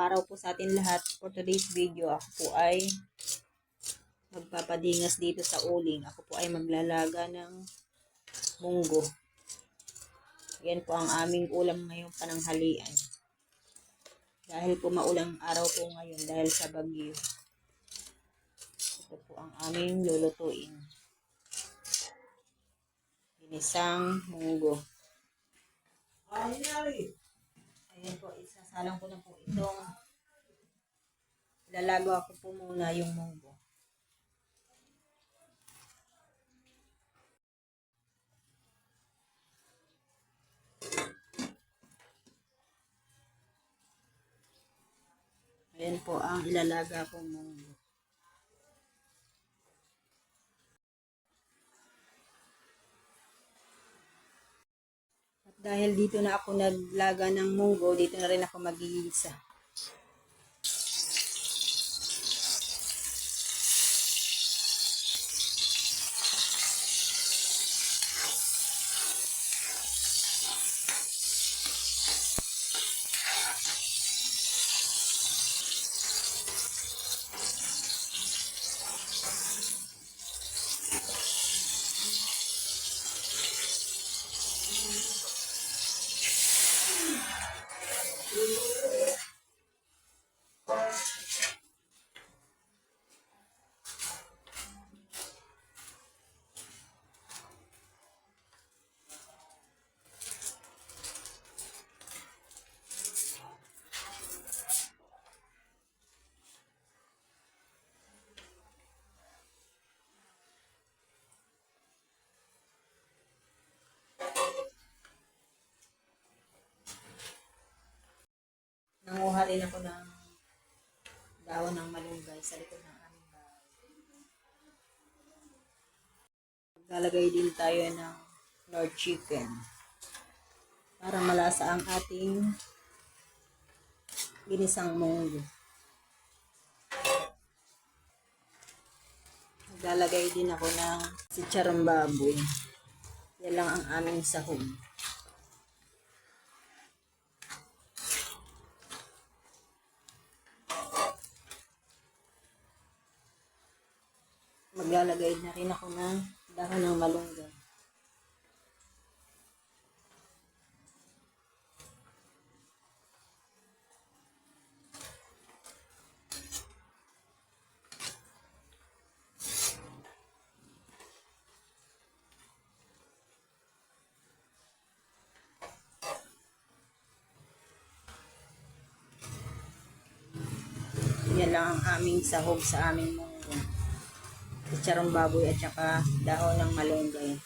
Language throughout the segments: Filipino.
araw po sa atin lahat. For today's video, ako po ay magpapadingas dito sa uling. Ako po ay maglalaga ng munggo. Yan po ang aming ulam ngayong pananghalian. Dahil po maulang araw po ngayon dahil sa bagyo. Ito po ang aming lulutuin. Ginisang munggo. Ayan po, isasalang ko na po itong lalago ako po muna yung munggo. Ayan po ang ilalaga kong munggo. Dahil dito na ako naglaga ng munggo, dito na rin ako mag-iisa. Nanguha rin ako ng dahon ng malunggay sa likod ng aming bahay. Maglalagay din tayo ng Lord chicken para malasa ang ating ginisang munggo. Maglalagay din ako ng sitsarong baboy. Yan lang ang aming sahog. Maglalagay na rin ako ng dahon ng malunggay. Yan lang ang aming sahog sa aming munggo. Sitsarong baboy at saka dahon ng malunggay.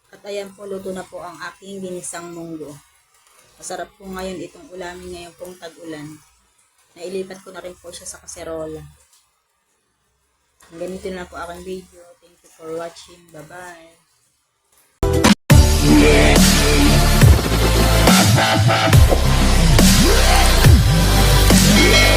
At ayan po, luto na po ang aking ginisang munggo. Masarap po ngayon itong ulamin ngayon pong tag-ulan. Nailipat ko na rin po siya sa kaserola. Ganito na po aking video. Thank you for watching. Bye-bye. Yeah.